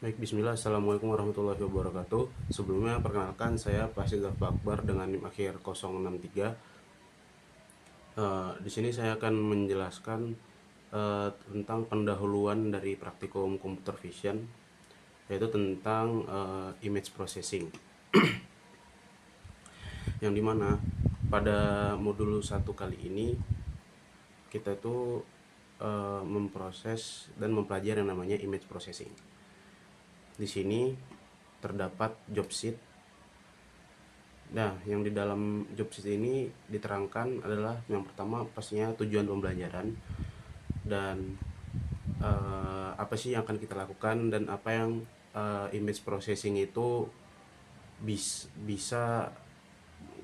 Baik, bismillah. Assalamualaikum warahmatullahi wabarakatuh. Sebelumnya perkenalkan, saya Fasil Akbar dengan NIM akhir 063. Di sini saya akan menjelaskan tentang pendahuluan dari praktikum computer vision, yaitu tentang image processing. Yang dimana pada modul 1 kali ini kita itu memproses dan mempelajari yang namanya image processing. Di sini terdapat job sheet. Nah, yang di dalam job sheet ini diterangkan adalah yang pertama pastinya tujuan pembelajaran dan apa sih yang akan kita lakukan dan apa yang image processing itu bisa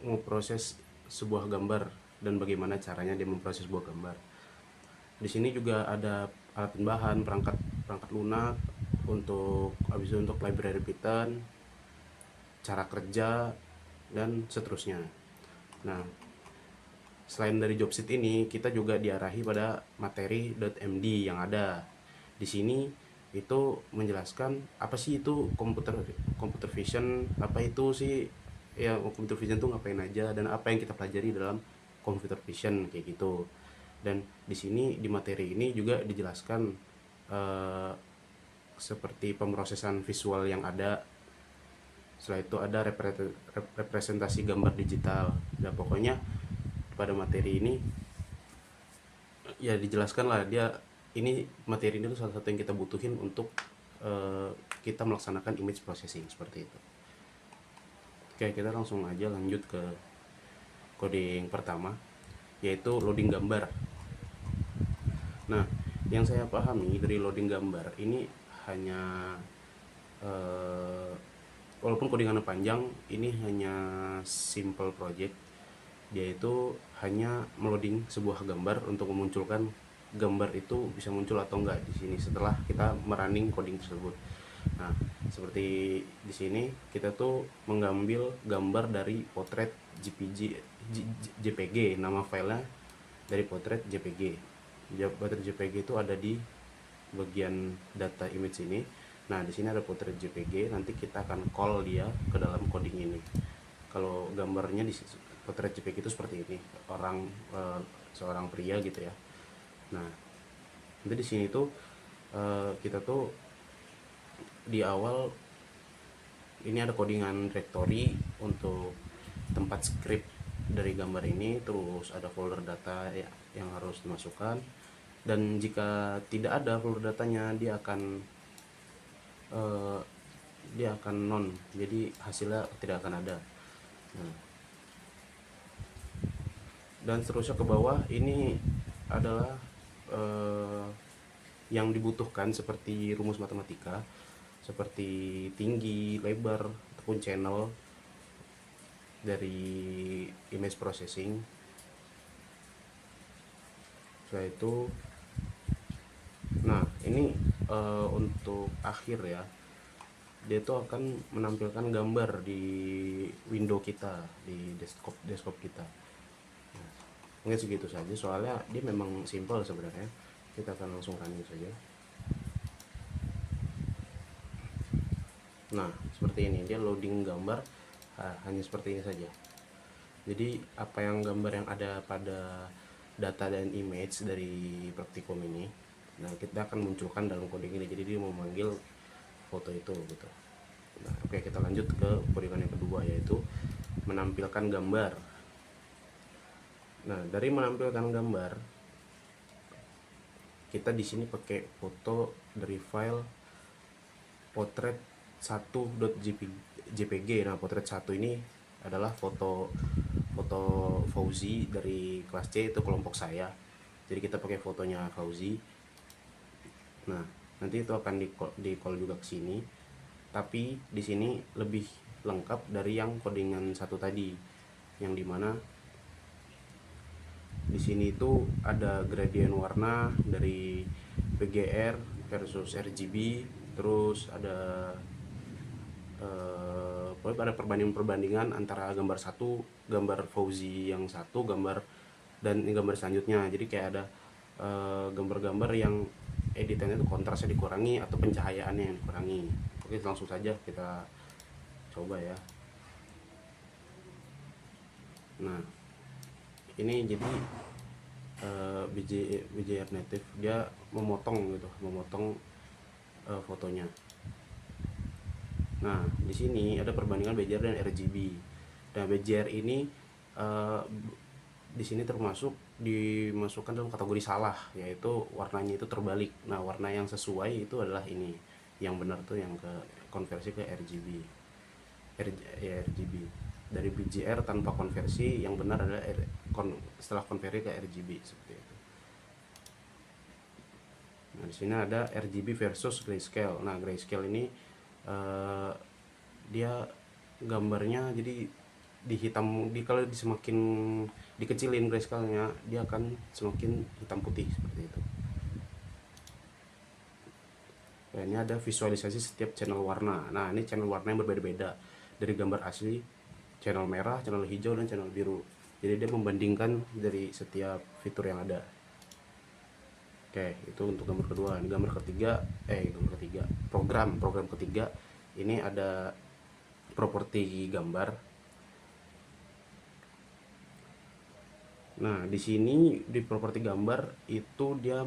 memproses sebuah gambar dan bagaimana caranya dia memproses sebuah gambar. Di sini juga ada alat tambahan, perangkat lunak untuk library Python, cara kerja, dan seterusnya. Nah, selain dari job sheet ini, kita juga diarahi pada materi.md yang ada di sini. Itu menjelaskan apa sih itu computer vision, apa itu sih ya computer vision itu ngapain aja, dan apa yang kita pelajari dalam computer vision kayak gitu. Dan di sini di materi ini juga dijelaskan seperti pemrosesan visual yang ada. Setelah itu ada representasi gambar digital. Nah, pokoknya pada materi ini ya dijelaskan lah, ini materi ini tuh salah satu yang kita butuhin untuk kita melaksanakan image processing seperti itu. Oke, kita langsung aja lanjut ke coding pertama, yaitu loading gambar. Nah, yang saya pahami dari loading gambar ini hanya walaupun codingannya panjang, ini hanya simple project. Dia itu hanya meloading sebuah gambar untuk memunculkan gambar itu bisa muncul atau enggak di sini setelah kita merunning coding tersebut. Nah, seperti di sini kita tuh mengambil gambar dari potret JPG, nama filenya dari potret JPG. Potret JPG itu ada di bagian data image ini. Nah, di sini ada potret JPG, nanti kita akan call dia ke dalam coding ini. Kalau gambarnya di potret JPG itu seperti ini, seorang pria gitu ya. Nah, nanti di sini tuh kita tuh di awal ini ada codingan directory untuk tempat script dari gambar ini, terus ada folder data yang harus dimasukkan, dan jika tidak ada folder datanya dia akan non, jadi hasilnya tidak akan ada. Nah, dan seterusnya ke bawah ini adalah yang dibutuhkan seperti rumus matematika, seperti tinggi, lebar, ataupun channel dari image processing. Setelah itu, nah ini untuk akhir ya, dia itu akan menampilkan gambar di window kita, di desktop kita. Nah, mungkin segitu saja, soalnya dia memang simple sebenarnya. Kita akan langsung running saja. Nah, seperti ini dia loading gambar, hanya seperti ini saja. Jadi apa yang gambar yang ada pada data dan image dari praktikum ini, nah kita akan munculkan dalam coding ini. Jadi dia memanggil foto itu gitu. Nah, oke, kita lanjut ke codingan yang kedua, yaitu menampilkan gambar. Nah, dari menampilkan gambar, kita di sini pakai foto dari file potret 1.jpg. Nah, potret 1 ini adalah foto Fauzi dari kelas C, itu kelompok saya. Jadi kita pakai fotonya Fauzi. Nah, nanti itu akan di call juga ke sini. Tapi di sini lebih lengkap dari yang codingan 1 tadi, yang dimana di sini itu ada gradient warna dari PGR versus RGB, terus ada perbandingan antara gambar gambar Fauzi yang satu dan gambar selanjutnya. Jadi kayak ada gambar-gambar yang editannya itu kontrasnya dikurangi atau pencahayaannya yang dikurangi. Oke, langsung saja kita coba ya. Nah, ini jadi BJR Native dia memotong gitu, memotong fotonya. Nah, di sini ada perbandingan BJR dan RGB. Nah, BJR ini di sini termasuk dimasukkan dalam kategori salah, yaitu warnanya itu terbalik. Nah, warna yang sesuai itu adalah ini, yang benar tuh yang ke konversi ke RGB. RGB dari BJR tanpa konversi, yang benar adalah setelah konversi ke RGB seperti itu. Nah, di sini ada RGB versus grayscale. Nah, grayscale ini dia gambarnya jadi kalau semakin dikecilin grayscale-nya, dia akan semakin hitam putih seperti itu. Nah, ini ada visualisasi setiap channel warna. Nah, ini channel warna yang berbeda-beda dari gambar asli, channel merah, channel hijau, dan channel biru. Jadi dia membandingkan dari setiap fitur yang ada. Oke, itu untuk gambar kedua. Ini gambar ketiga, program ketiga. Ini ada properti gambar. Nah, di sini di properti gambar itu dia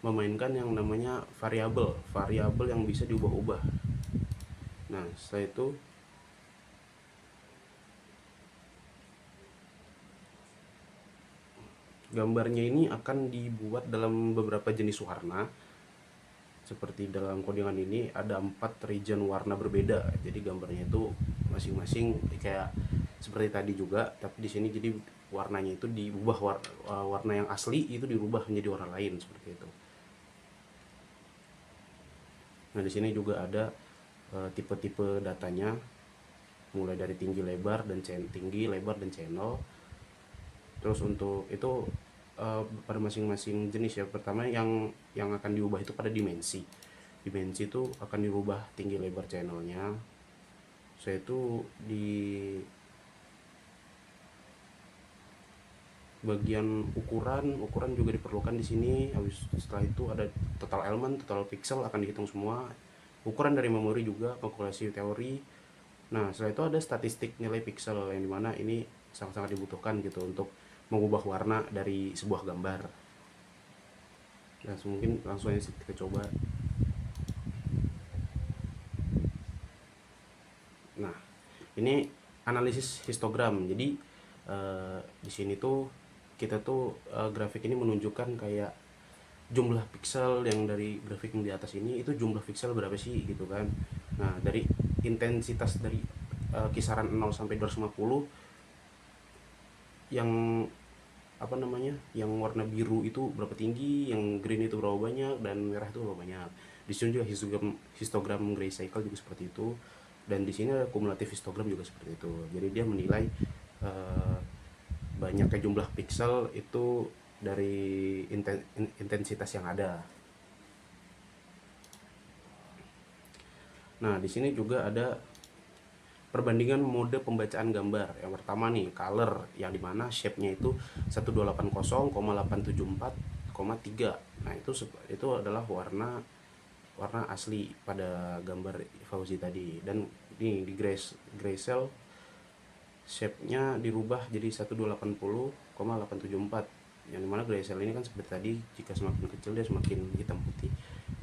memainkan yang namanya variabel yang bisa diubah-ubah. Nah, setelah itu gambarnya ini akan dibuat dalam beberapa jenis warna. Seperti dalam codingan ini ada 4 region warna berbeda. Jadi gambarnya itu masing-masing kayak seperti tadi juga, tapi di sini jadi warnanya itu diubah, warna yang asli itu dirubah menjadi warna lain seperti itu. Nah, di sini juga ada tipe-tipe datanya, mulai dari tinggi, lebar, dan channel. Terus untuk itu pada masing-masing jenis ya. Pertama yang akan diubah itu pada dimensi itu akan dirubah tinggi lebar channelnya. Saya itu di bagian ukuran juga diperlukan di sini. Habis setelah itu ada total element, total pixel akan dihitung semua. Ukuran dari memori juga, kalkulasi teori. Nah, setelah itu ada statistik nilai pixel, yang dimana ini sangat-sangat dibutuhkan gitu untuk mengubah warna dari sebuah gambar. Nah, mungkin langsung aja kita coba. Nah, ini analisis histogram. Jadi di sini tuh kita tuh grafik ini menunjukkan kayak jumlah pixel yang dari grafik yang di atas ini, itu jumlah pixel berapa sih gitu kan. Nah, dari intensitas dari kisaran 0 sampai 250, yang apa namanya, yang warna biru itu berapa tinggi, yang green itu berapa banyak, dan merah itu berapa banyak. Di sini juga histogram gray cycle juga seperti itu, dan di sini ada kumulatif histogram juga seperti itu. Jadi dia menilai banyaknya jumlah pixel itu dari intensitas yang ada. Nah, di sini juga ada perbandingan mode pembacaan gambar. Yang pertama nih, color, yang dimana shape-nya itu 1280,874,3. Nah, itu adalah warna asli pada gambar Fauzi tadi. Dan ini di grayscale shape-nya dirubah jadi 1280,874. Yang dimana grayscale ini kan seperti tadi, jika semakin kecil dia semakin hitam putih,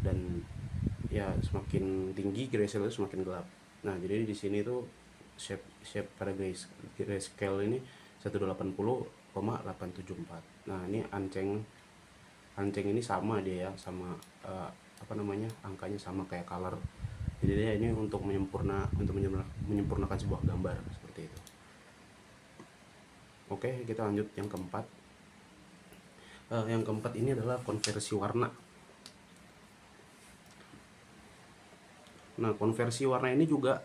dan ya semakin tinggi grayscale itu semakin gelap. Nah, jadi di sini tuh shape pada grayscale ini 1280,874. Nah, ini anceng ini sama dia ya, sama angkanya sama kayak color. Jadi dia ini untuk menyempurnakan sebuah gambar seperti itu. Oke, kita lanjut yang keempat. Yang keempat ini adalah konversi warna. Nah, konversi warna ini juga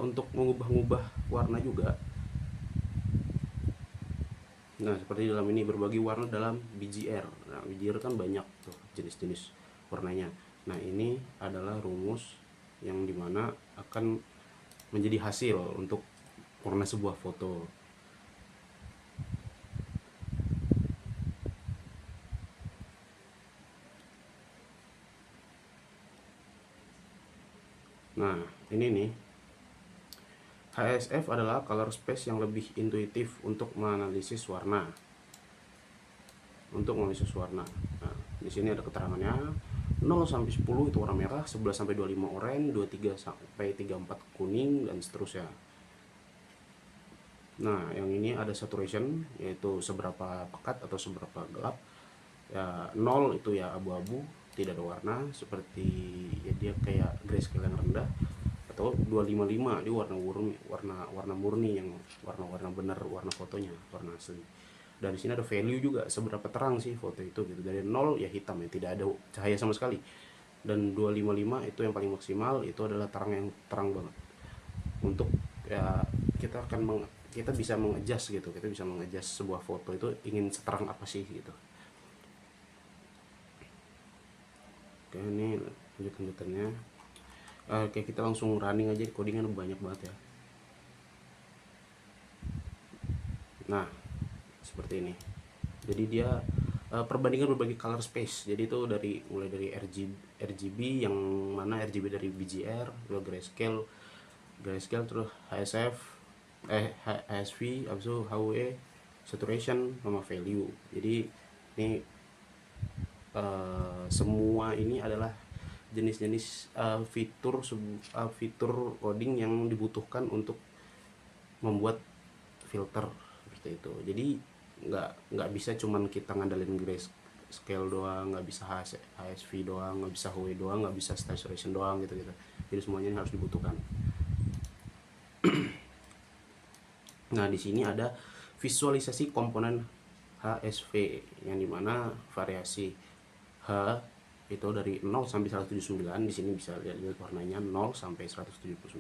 untuk mengubah-ubah warna juga. Nah, seperti dalam ini, berbagi warna dalam BJR. Nah, BJR kan banyak tuh jenis-jenis warnanya. Nah, ini adalah rumus yang dimana akan menjadi hasil untuk warna sebuah foto. HSF adalah color space yang lebih intuitif untuk menganalisis warna. Nah, di sini ada keterangannya. 0 sampai 10 itu warna merah, 11 sampai 25 oranye, 23 sampai 34 kuning, dan seterusnya. Nah, yang ini ada saturation, yaitu seberapa pekat atau seberapa gelap. Ya, 0 itu ya abu-abu, tidak ada warna, seperti ya dia kayak grayscale yang rendah. Atau 255 dia warna murni yang warna benar, warna fotonya, warna asli. Dan di sini ada value juga, seberapa terang sih foto itu gitu. Dari 0 ya hitam ya, tidak ada cahaya sama sekali. Dan 255 itu yang paling maksimal, itu adalah terang yang terang banget. Untuk ya kita bisa mengadjust gitu, kita bisa mengadjust sebuah foto itu ingin seterang apa sih gitu. Oke, ini lanjutannya. Oke, kita langsung running aja, codingan banyak banget ya. Nah, seperti ini. Jadi dia perbandingan berbagai color space. Jadi itu mulai dari RGB yang mana RGB dari BGR, terus grayscale terus HSF, HSV, habis itu HUE, saturation sama value. Jadi ini semua ini adalah jenis-jenis fitur coding yang dibutuhkan untuk membuat filter seperti itu. Jadi nggak bisa cuman kita ngandalin grayscale doang, nggak bisa HSV doang, nggak bisa HUE doang, nggak bisa saturation doang gitu. Jadi semuanya ini harus dibutuhkan. Nah, di sini ada visualisasi komponen HSV yang dimana variasi H itu dari 0 sampai 179. Di sini bisa lihat warnanya 0 sampai 179.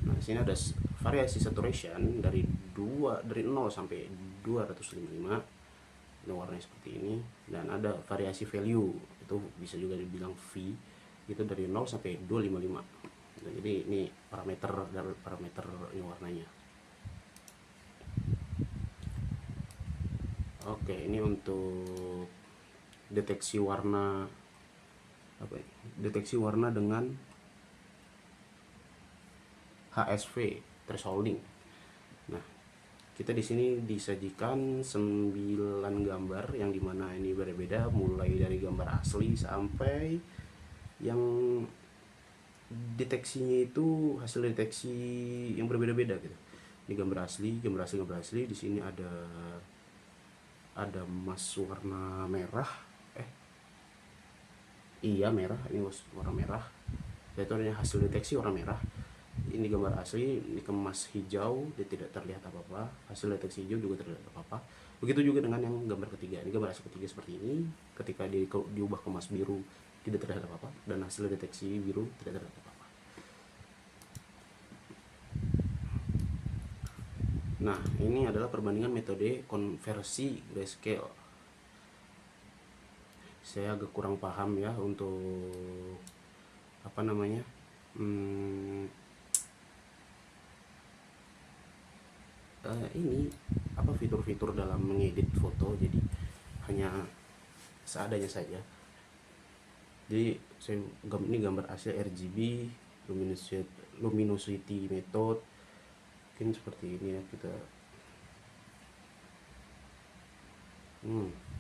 Nah, di sini ada variasi saturation dari 0 sampai 255. Ini warnanya seperti ini. Dan ada variasi value, itu bisa juga dibilang V, itu dari 0 sampai 255. Nah, jadi ini parameter ini warnanya. Oke, ini untuk deteksi warna dengan HSV thresholding. Nah, kita di sini disajikan 9 gambar yang dimana ini berbeda, mulai dari gambar asli sampai yang deteksinya itu hasil deteksi yang berbeda-beda gitu. Ini gambar asli. Di sini ada emas warna merah. Iya, merah. Ini warna merah. Itu adalah hasil deteksi warna merah. Ini gambar asli, ini kemas hijau, dia tidak terlihat apa-apa. Hasil deteksi hijau juga terlihat apa-apa. Begitu juga dengan yang gambar ketiga. Ini gambar asli ketiga seperti ini. Ketika diubah kemas biru, tidak terlihat apa-apa, dan hasil deteksi biru tidak terlihat apa-apa. Nah, ini adalah perbandingan metode konversi grayscale. Saya agak kurang paham ya untuk ini fitur-fitur dalam mengedit foto, jadi hanya seadanya saja. Jadi ini gambar asli RGB, luminosity method, mungkin seperti ini ya kita.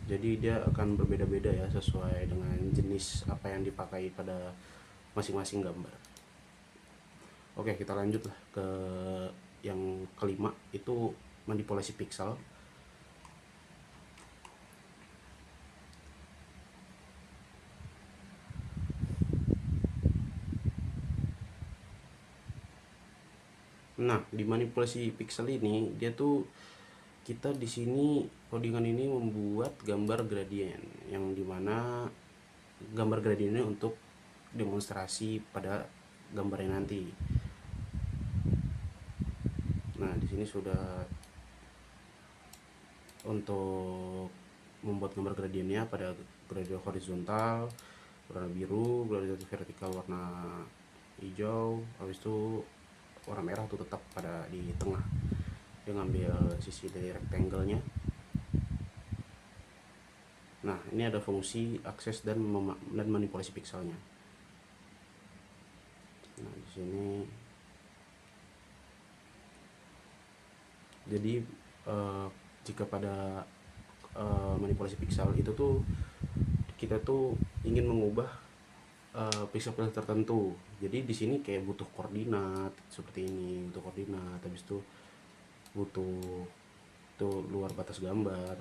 Jadi dia akan berbeda-beda ya sesuai dengan jenis apa yang dipakai pada masing-masing gambar. Oke, kita lanjutlah ke yang kelima, itu manipulasi pixel. Nah, di manipulasi pixel ini dia tuh kita di sini codingan ini membuat gambar gradien yang dimana gambar gradien ini untuk demonstrasi pada gambarnya nanti. Nah, di sini sudah untuk membuat gambar gradiennya pada gradien horizontal warna biru, gradien vertikal warna hijau, habis itu warna merah tuh tetap pada di tengah. Dia ngambil sisi dari rectangle-nya. Nah, ini ada fungsi akses dan manipulasi pixelnya. Nah, di sini Jadi jika pada manipulasi pixel itu tuh kita tuh ingin mengubah pixel-pixel tertentu. Jadi di sini kayak butuh koordinat seperti ini, butuh koordinat, habis itu butuh tuh luar batas gambar.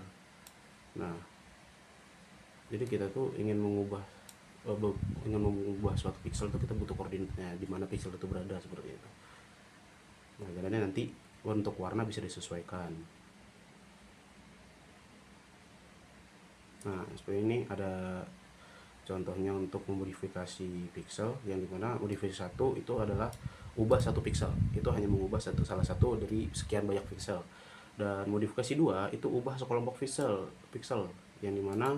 Nah, jadi kita tuh ingin mengubah suatu pixel tuh kita butuh koordinatnya di mana pixel itu berada seperti itu. Nah, caranya nanti untuk warna bisa disesuaikan. Nah, seperti ini ada contohnya untuk memodifikasi pixel, yang dimana modifikasi satu itu adalah ubah satu pixel, itu hanya mengubah salah satu dari sekian banyak pixel. Dan modifikasi dua itu ubah sekelompok pixel yang dimana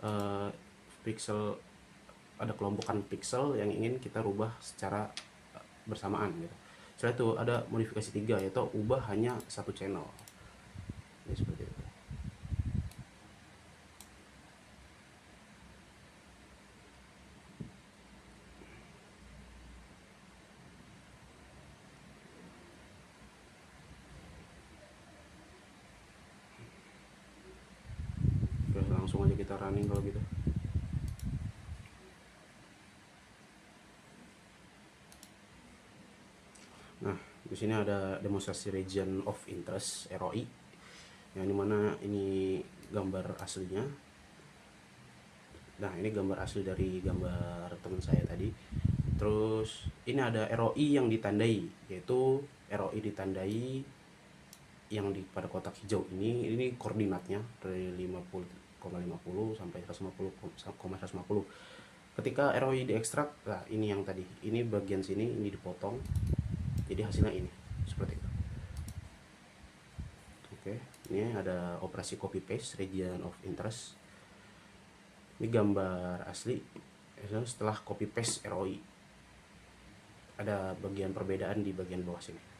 eh, pixel ada kelompokan pixel yang ingin kita rubah secara bersamaan gitu. Setelah itu ada modifikasi tiga, yaitu ubah hanya satu channel. Jadi seperti itu. Oke, langsung aja kita running kalau gitu. Nah, di sini ada demonstrasi region of interest (ROI), yang dimana ini gambar aslinya. Nah, ini gambar asli dari gambar teman saya tadi. Terus ini ada ROI yang ditandai, yaitu ROI ditandai yang di pada kotak hijau ini koordinatnya dari 50,50 sampai 150,150. Ketika ROI diekstrak, nah ini yang tadi, ini bagian sini ini dipotong, jadi hasilnya ini seperti itu. Oke, ini ada operasi copy paste region of interest. Ini gambar asli setelah copy paste ROI. Ada bagian perbedaan di bagian bawah sini.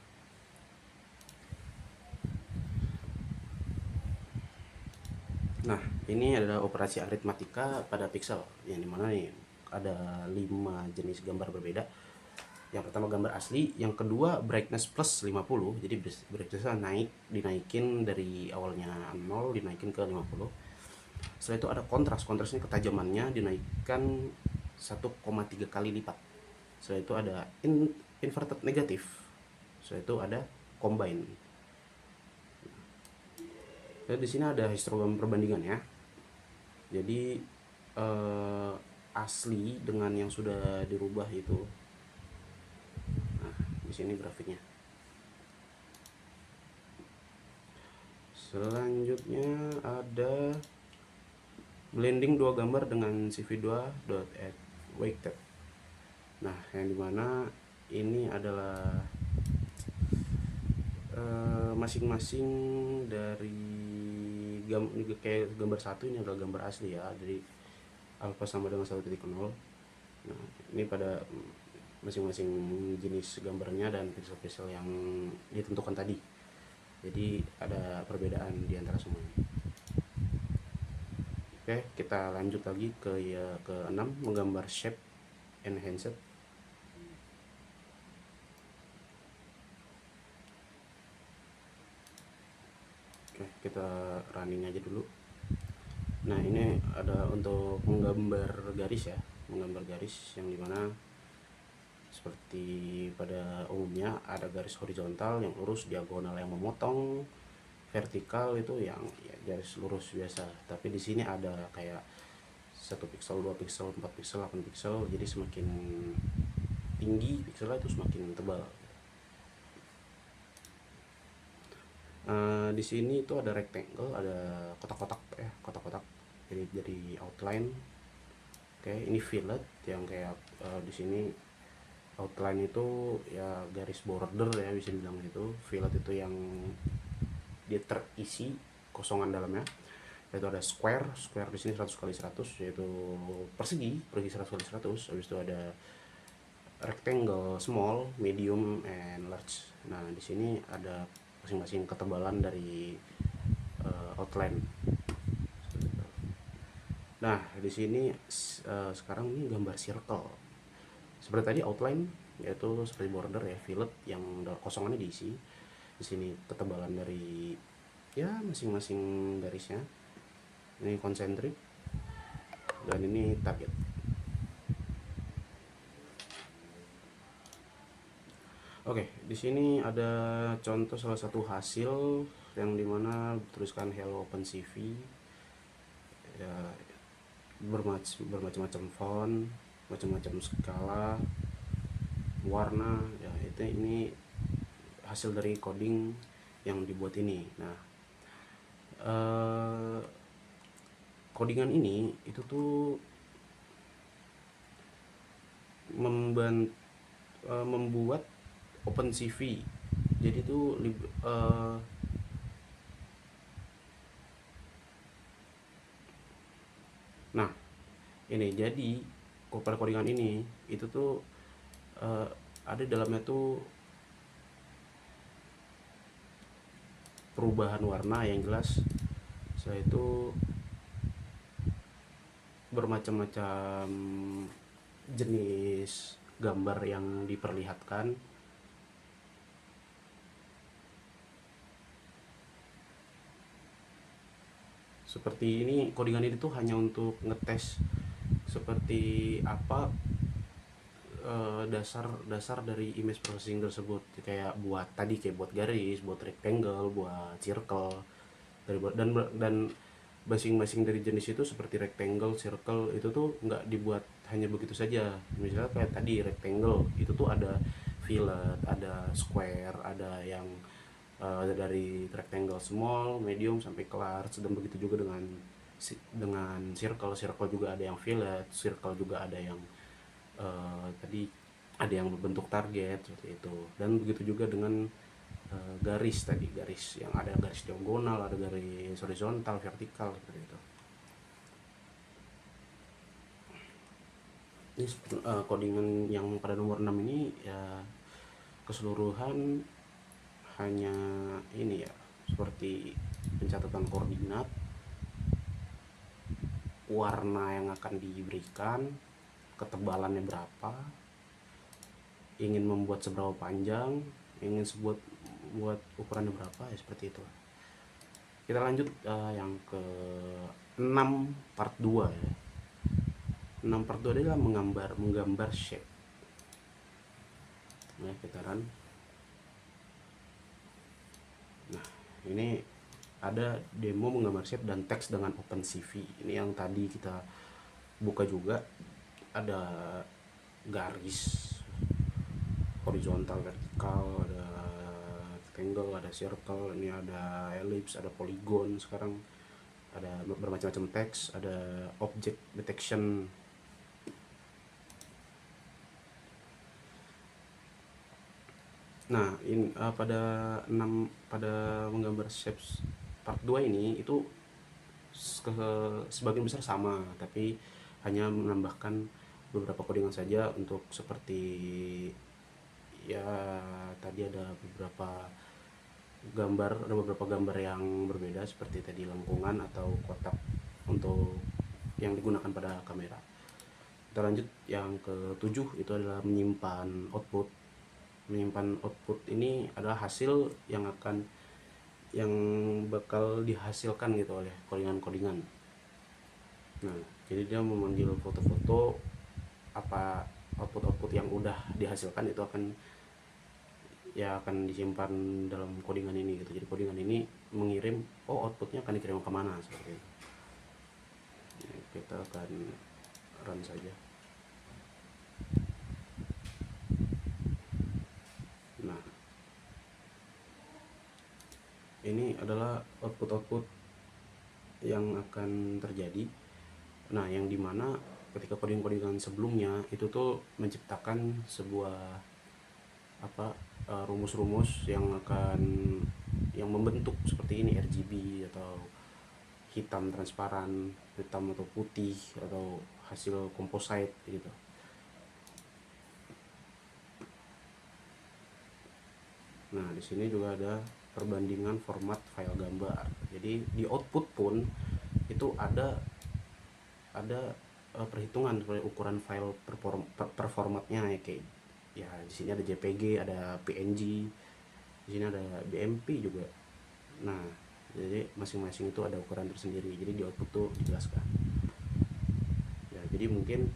Nah, ini adalah operasi aritmatika pada pixel, yang dimana nih ada 5 jenis gambar berbeda. Yang pertama gambar asli, yang kedua brightness plus 50, jadi brightnessnya dinaikin dari awalnya 0 dinaikin ke 50. Setelah itu ada kontrasnya ketajamannya dinaikkan 1,3 kali lipat. Setelah itu ada inverted negatif. Setelah itu ada combine. Dan di sini ada histogram perbandingan ya. Jadi asli dengan yang sudah dirubah itu. Nah, di sini grafiknya. Selanjutnya ada blending dua gambar dengan CV2.add weighted. Nah, yang dimana ini adalah masing-masing dari kayak gambar satu, ini adalah gambar asli ya, jadi alpha sama dengan 1.0. Nah, ini pada masing-masing jenis gambarnya dan pixel-pixel yang ditentukan tadi, jadi ada perbedaan di antara semuanya. Oke, kita lanjut lagi ke 6, menggambar shape enhanced. Oke, kita running aja dulu. Nah, ini ada untuk menggambar garis ya, menggambar garis yang dimana seperti pada umumnya ada garis horizontal yang lurus, diagonal yang memotong, vertikal itu yang ya, garis lurus biasa. Tapi di sini ada kayak 1 pixel, 2 pixel, 4 pixel, 8 pixel, jadi semakin tinggi pixelnya itu semakin tebal. Di sini itu ada rectangle, ada kotak-kotak ya, kotak-kotak. Jadi outline. Oke, ini fillet yang kayak di sini outline itu ya garis border ya, bisa bilang gitu. Fillet itu yang dia terisi kosongan dalamnya. Itu ada square di sini 100 kali 100, yaitu persegi 100 kali 100. Habis itu ada rectangle, small, medium, and large. Nah, di sini ada masing-masing ketebalan dari outline. Nah, di sini sekarang ini gambar circle. Seperti tadi outline, yaitu seperti border ya, fillet yang kosongannya diisi. Di sini ketebalan dari ya masing-masing garisnya. Ini konsentrik dan ini target. Oke, di sini ada contoh salah satu hasil yang dimana tuliskan Hello OpenCV. Ya, bermacam-macam font, macam-macam skala, warna. Ya, ini hasil dari coding yang dibuat ini. Nah, codingan ini itu tuh membuat OpenCV. Jadi tuh nah ini jadi pada codingan ini itu tuh ada di dalamnya tuh perubahan warna yang jelas. Setelah itu bermacam-macam jenis gambar yang diperlihatkan. Seperti ini, codingan ini tuh hanya untuk ngetes seperti apa dasar dari image processing tersebut, kayak buat tadi kayak buat garis, buat rectangle, buat circle, dan masing-masing dari jenis itu seperti rectangle, circle itu tuh nggak dibuat hanya begitu saja. Misalnya kayak tadi rectangle itu tuh ada fillet, ada square, ada yang dari rectangle small, medium sampai ke large, dan begitu juga dengan circle. Circle juga ada yang fillet, circle juga ada yang tadi ada yang berbentuk target seperti itu, dan begitu juga dengan garis tadi, garis yang ada garis diagonal, ada garis horizontal, vertikal seperti itu. Ini codingan yang pada nomor 6 ini ya keseluruhan hanya ini ya, seperti pencatatan koordinat, warna yang akan diberikan, ketebalannya berapa, ingin membuat seberapa panjang, ingin buat ukurannya berapa, ya seperti itu. Kita lanjut yang ke 6 part 2 ya. 6 part 2 adalah menggambar shape. Nah, kita run. Nah, ini ada demo menggambar shape dan teks dengan OpenCV. Ini yang tadi kita buka juga. Ada garis horizontal, vertikal, ada rectangle, ada circle, ini ada ellipse, ada polygon. Sekarang ada bermacam-macam teks, ada object detection. Nah, pada menggambar shapes part 2 ini itu sebagian besar sama, tapi hanya menambahkan beberapa codingan saja untuk seperti ya tadi ada beberapa gambar yang berbeda, seperti tadi lengkungan atau kotak untuk yang digunakan pada kamera. Kita lanjut yang ke-7, itu adalah menyimpan output. Menyimpan output ini adalah hasil yang bakal dihasilkan gitu oleh codingan-codingan. Nah, jadi dia memanggil foto-foto, apa output yang udah dihasilkan itu akan disimpan dalam codingan ini gitu. Jadi codingan ini mengirim, outputnya akan dikirim kemana, seperti itu. Nah, kita akan run saja. Nah, ini adalah output yang akan terjadi. Nah, yang dimana ketika codingan sebelumnya itu tuh menciptakan sebuah rumus-rumus yang membentuk seperti ini, RGB atau hitam transparan, hitam atau putih, atau hasil composite gitu. Nah, di sini juga ada perbandingan format file gambar. Jadi di output pun itu ada perhitungan seperti ukuran file per formatnya ya, kayak ya di sini ada JPG, ada PNG, Di sini ada BMP juga. Nah, jadi masing-masing itu ada ukuran tersendiri, jadi di output tuh dijelaskan ya. Jadi mungkin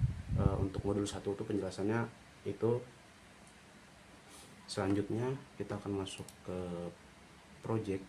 untuk modul 1 tuh penjelasannya itu. Selanjutnya kita akan masuk ke project.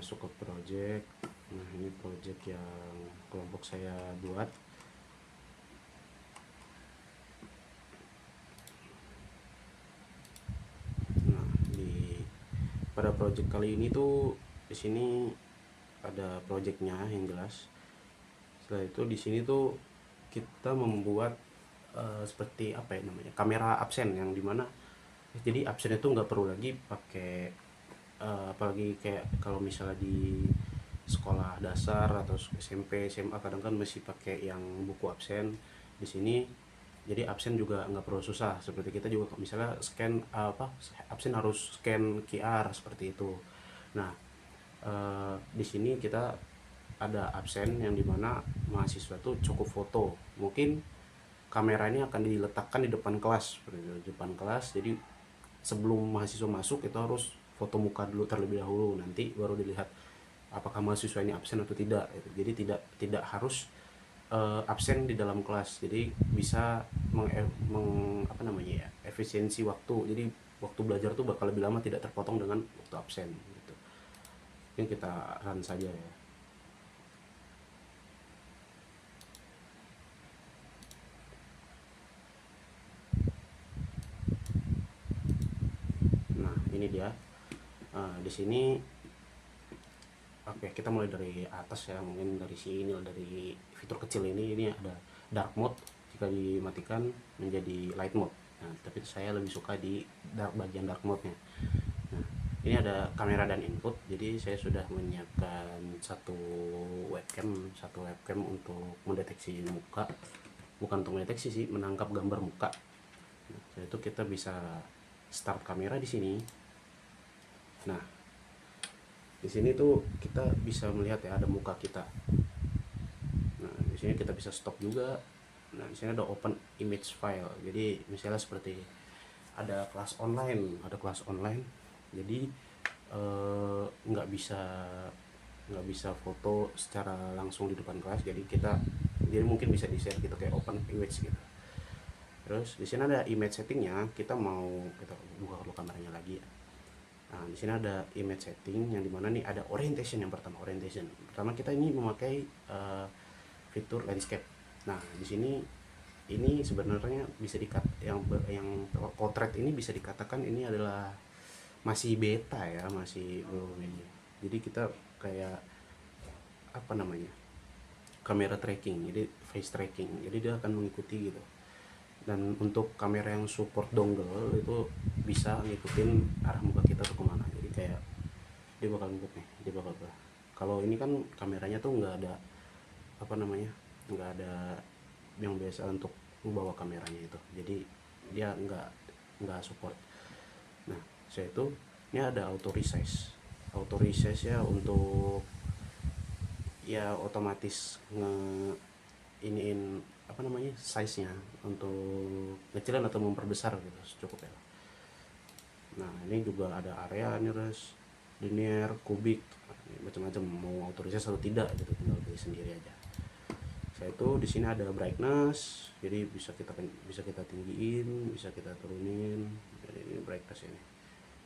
Masuk ke project. Nah, ini project yang kelompok saya buat. Nah, pada project kali ini tuh di sini ada projectnya yang jelas. Setelah itu di sini tuh kita membuat seperti apa ya namanya, kamera absen, yang dimana jadi absen itu nggak perlu lagi pakai apalagi kayak kalau misalnya di sekolah dasar atau SMP SMA kadang kan masih pakai yang buku absen. Di sini jadi absen juga nggak perlu susah, seperti kita juga misalnya scan absen harus scan QR seperti itu. Nah, di sini kita ada absen yang dimana mahasiswa tuh cukup foto, mungkin kamera ini akan diletakkan di depan kelas, di depan kelas. Jadi sebelum mahasiswa masuk itu harus foto muka dulu terlebih dahulu, nanti baru dilihat apakah mahasiswa ini absen atau tidak. Jadi tidak harus absen di dalam kelas, jadi bisa apa namanya ya, efisiensi waktu. Jadi waktu belajar tuh bakal lebih lama, tidak terpotong dengan waktu absen gitu. Ini kita run saja ya. Nah, ini dia. Di sini oke, kita mulai dari atas ya, mungkin dari sini, dari fitur kecil ini ada dark mode. Jika dimatikan menjadi light mode. Nah, tapi saya lebih suka di bagian dark mode-nya. Nah, ini ada kamera dan input. Jadi saya sudah menyiapkan satu webcam untuk mendeteksi muka. Bukan untuk mendeteksi sih, menangkap gambar muka. Nah, itu kita bisa start kamera di sini. Nah, di sini tuh kita bisa melihat ya, ada muka kita. Nah, di sini kita bisa stop juga. Nah, di sini ada open image file. Jadi misalnya seperti ada kelas online, jadi nggak bisa foto secara langsung di depan kelas. Jadi mungkin bisa di share gitu, kayak open image gitu. Terus di sini ada image settingnya. Kita buka dulu kameranya lagi ya. Nah, di sini ada image setting yang dimana nih ada orientation. Yang pertama kita ini memakai fitur landscape. Nah, di sini ini sebenarnya bisa yang portrait ini bisa dikatakan ini adalah masih beta ya, masih belum ini. Jadi kita kayak apa namanya, kamera tracking, jadi face tracking, jadi dia akan mengikuti gitu. Dan untuk kamera yang support dongle itu bisa ngikutin arah muka kita tuh kemana. Jadi kayak dia bakal ngikut nih, dia bakal kalau ini kan kameranya tuh nggak ada apa namanya, nggak ada yang biasa untuk membawa kameranya itu, jadi dia nggak support. Nah, saya itu ini ada auto resize ya, untuk ya otomatis iniin apa namanya, size nya untuk kecilan atau memperbesar gitu secukupnya. Nah, ini juga ada area nearest, linear, kubik, macam-macam, mau auto resize atau tidak gitu, tinggal pilih sendiri aja. Saya itu di sini ada brightness, jadi bisa kita tinggiin, bisa kita turunin. Jadi ini brightness ini.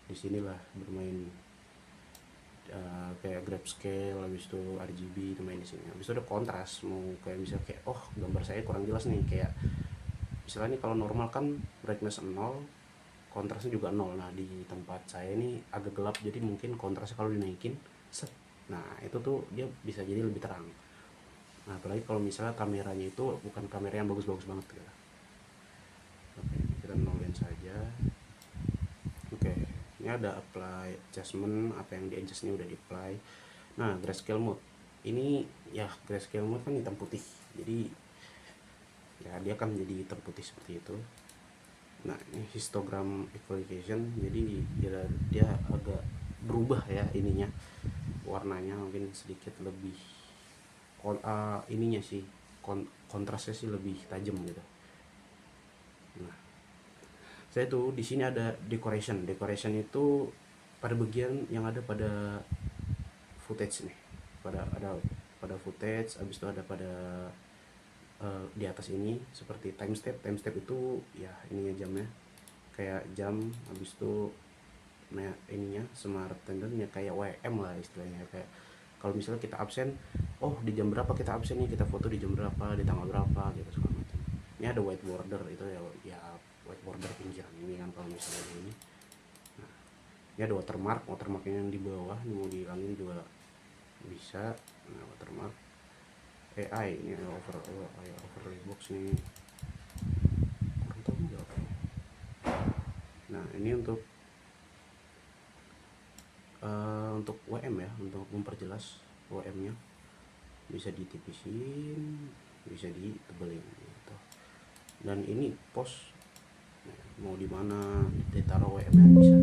Di sinilah bermain kayak grayscale, habis itu RGB itu main di sini. Habis itu ada kontras, mau kayak misalnya kayak gambar saya kurang jelas nih, kayak misalnya nih kalau normal kan brightness 0, kontrasnya juga 0. Nah, di tempat saya ini agak gelap, jadi mungkin kontrasnya kalau dinaikin set, nah itu tuh dia bisa jadi lebih terang. Nah, apalagi kalau misalnya kameranya itu bukan kamera yang bagus-bagus banget gitu. Oke, kita nolin saja. Ini ada apply adjustment, apa yang di adjust ini udah di apply. Nah, grayscale mode ini ya, grayscale mode kan hitam putih, jadi ya dia kan jadi hitam putih seperti itu. Nah, ini histogram equalization, jadi dia agak berubah ya ininya, warnanya mungkin sedikit lebih ininya sih, kontrasnya sih lebih tajam gitu. Nah, saya tuh di sini ada decoration. Decoration itu pada bagian yang ada pada footage nih, pada footage. Habis itu ada pada di atas ini seperti timestamp. Timestamp itu ya ininya jamnya, kayak jam. Habis itu nah ininya smart tendernya kayak WM lah istilahnya, kayak kalau misalnya kita absen, oh di jam berapa kita absen nih, kita foto di jam berapa, di tanggal berapa gitu segala macam. Ini ada white border, itu ya white border pinggiran ini kan kalau misalnya ini. Nah, ini ada watermarknya yang di bawah, ini mau dihilangin juga bisa. Nah, watermark AI ini overlay box nih, kurang tahu juga apa ini. Nah, ini untuk WM ya, untuk memperjelas WM nya bisa ditipisin, bisa ditebelin gitu. Dan ini pos, mau di mana ditaruh WM nya bisa.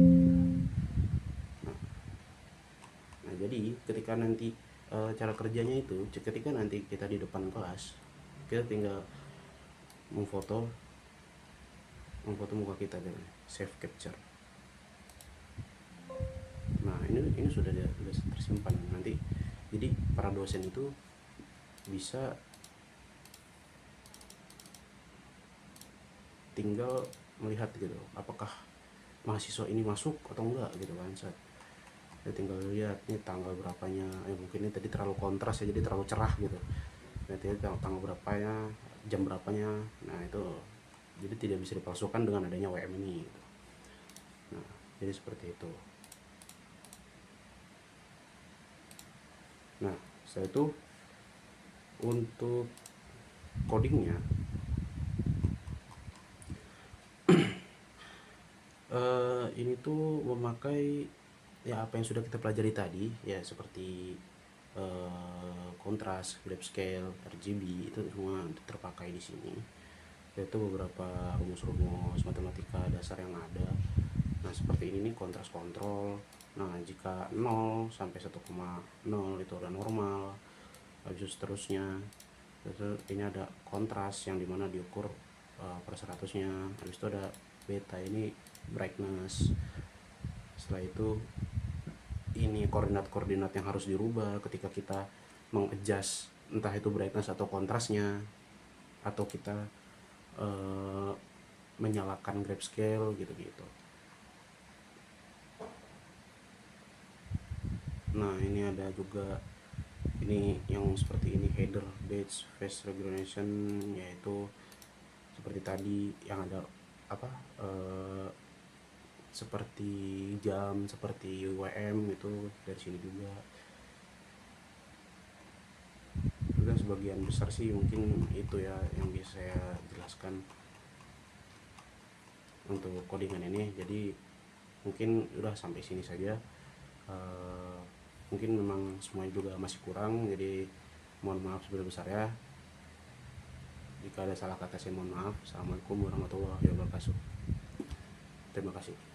Nah, jadi ketika nanti cara kerjanya itu, ketika nanti kita di depan kelas, kita tinggal memfoto muka kita dan save capture. Nah, ini sudah tersimpan nanti. Jadi para dosen itu bisa tinggal melihat gitu, apakah mahasiswa ini masuk atau enggak gitu kan. Saat ya tinggal lihat nih tanggal berapanya, mungkin ini tadi terlalu kontras ya, jadi terlalu cerah gitu. Nanti tanggal berapanya, jam berapanya. Nah, itu jadi tidak bisa dipalsukan dengan adanya WM ini gitu. Nah, jadi seperti itu. Nah, setelah itu untuk codingnya ini tuh memakai ya apa yang sudah kita pelajari tadi ya, seperti kontras, grayscale, RGB, itu semua terpakai di sini. Yaitu beberapa rumus-rumus matematika dasar yang ada. Nah, seperti ini nih kontras kontrol. Nah, jika 0 sampai 1,0 itu adalah normal. Habis itu seterusnya. Terus ini ada kontras yang dimana diukur per 100-nya. Habis itu ada beta, ini brightness. Setelah itu ini koordinat-koordinat yang harus dirubah ketika kita mengadjust entah itu brightness atau kontrasnya, atau kita menyalakan grayscale gitu-gitu. Nah, ini ada juga ini yang seperti ini, header, badge, face recognition, yaitu seperti tadi yang ada apa seperti jam, seperti WM itu dari sini juga. Juga sebagian besar sih mungkin itu ya yang bisa saya jelaskan untuk codingan ini. Jadi mungkin udah sampai sini saja. Mungkin memang semuanya juga masih kurang, jadi mohon maaf sebesar-besarnya. Jika ada salah kata saya mohon maaf. Assalamualaikum warahmatullahi wabarakatuh. Terima kasih.